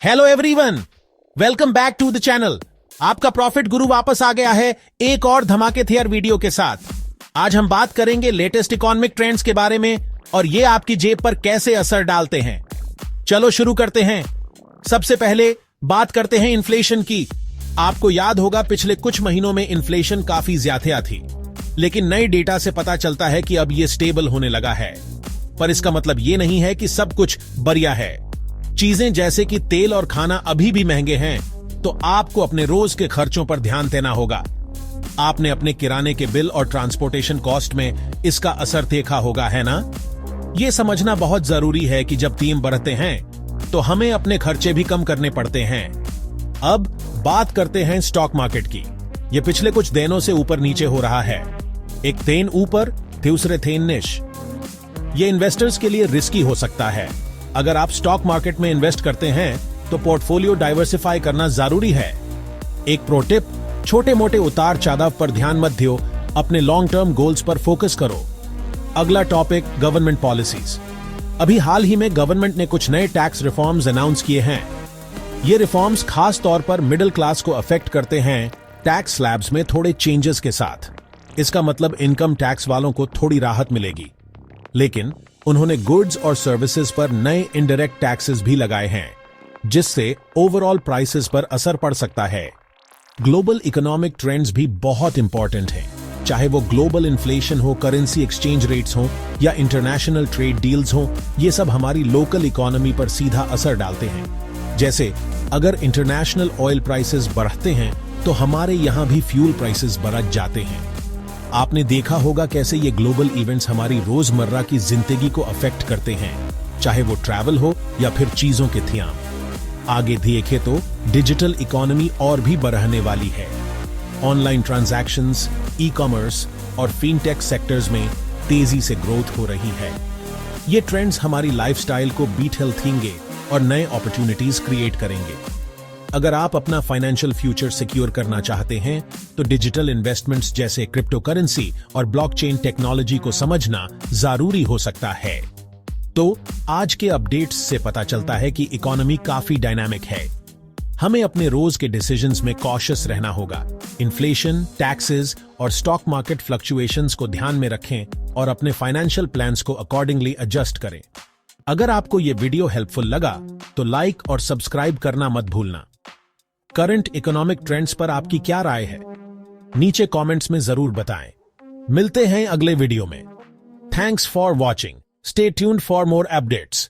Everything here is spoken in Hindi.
Hello everyone, welcome back to the channel. आपका प्रॉफिट गुरु वापस आ गया है एक और धमाकेदार वीडियो के साथ। आज हम बात करेंगे लेटेस्ट इकोनॉमिक ट्रेंड्स के बारे में और ये आपकी जेब पर कैसे असर डालते हैं। चलो शुरू करते हैं। सबसे पहले बात करते हैं इन्फ्लेशन की। आपको याद होगा पिछले कुछ महीनों में इन्फ्लेशन काफी ज्यादा थी, लेकिन नए डेटा से पता चलता है कि अब ये स्टेबल होने लगा है। पर इसका मतलब ये नहीं है कि सब कुछ बढ़िया है। चीजें जैसे कि तेल और खाना अभी भी महंगे हैं, तो आपको अपने रोज के खर्चों पर ध्यान देना होगा। आपने अपने किराने के बिल और ट्रांसपोर्टेशन कॉस्ट में इसका असर देखा होगा, है ना? ये समझना बहुत जरूरी है कि जब कीमत बढ़ते हैं तो हमें अपने खर्चे भी कम करने पड़ते हैं। अब बात करते हैं स्टॉक मार्केट की। ये पिछले कुछ दिनों से ऊपर नीचे हो रहा है। एक थेन ऊपर, दूसरे थेन नीचे। ये इन्वेस्टर्स के लिए रिस्की हो सकता है। अगर आप स्टॉक मार्केट में इन्वेस्ट करते हैं तो पोर्टफोलियो डाइवर्सिफाई करना जरूरी है। एक प्रो टिप, छोटे मोटे उतार चढ़ाव पर ध्यान मत दो, अपने लॉन्ग टर्म गोल्स पर फोकस करो। अगला टॉपिक, गवर्नमेंट पॉलिसीज। अभी हाल ही में गवर्नमेंट ने कुछ नए टैक्स रिफॉर्म्स अनाउंस किए हैं। ये रिफॉर्म्स खास तौर पर मिडिल क्लास को अफेक्ट करते हैं, टैक्स स्लैब्स में थोड़े चेंजेस के साथ। इसका मतलब इनकम टैक्स वालों को थोड़ी राहत मिलेगी। लेकिन उन्होंने गुड्स और सर्विसेज पर नए इनडायरेक्ट टैक्सेस भी लगाए हैं, जिससे ओवरऑल प्राइसेस पर असर पड़ सकता है। ग्लोबल इकोनॉमिक ट्रेंड्स भी बहुत इंपॉर्टेंट हैं, चाहे वो ग्लोबल इन्फ्लेशन हो, करेंसी एक्सचेंज रेट्स हो या इंटरनेशनल ट्रेड डील्स हो। ये सब हमारी लोकल इकोनॉमी पर सीधा असर डालते हैं। जैसे अगर इंटरनेशनल ऑयल प्राइसेस बढ़ते हैं तो हमारे यहां भी फ्यूल प्राइसेस बढ़ जाते हैं। आपने देखा होगा कैसे ये ग्लोबल इवेंट्स हमारी रोजमर्रा की जिंदगी को अफेक्ट करते हैं, चाहे वो ट्रैवल हो या फिर चीजों के थियाम। आगे देखें तो डिजिटल इकोनॉमी और भी बढ़ने वाली है। ऑनलाइन ट्रांजैक्शंस, ई कॉमर्स और फिनटेक सेक्टर्स में तेजी से ग्रोथ हो रही है। ये ट्रेंड्स हमारी लाइफस्टाइल को बीट हेल्थेंगे और नए अपॉर्चुनिटीज क्रिएट करेंगे। अगर आप अपना फाइनेंशियल फ्यूचर सिक्योर करना चाहते हैं तो डिजिटल इन्वेस्टमेंट्स जैसे क्रिप्टो करेंसी और ब्लॉकचेन टेक्नोलॉजी को समझना जरूरी हो सकता है। तो आज के अपडेट्स से पता चलता है कि इकोनॉमी काफी डायनामिक है। हमें अपने रोज के डिसीजंस में कॉशियस रहना होगा। इन्फ्लेशन, टैक्सेस और स्टॉक मार्केट फ्लक्चुएशंस को ध्यान में रखें और अपने फाइनेंशियल प्लान्स को अकॉर्डिंगली एडजस्ट करें। अगर आपको ये वीडियो हेल्पफुल लगा तो लाइक और सब्सक्राइब करना मत भूलना। करंट इकोनॉमिक ट्रेंड्स पर आपकी क्या राय है, नीचे कमेंट्स में जरूर बताएं। मिलते हैं अगले वीडियो में। Thanks for watching. Stay tuned for more updates.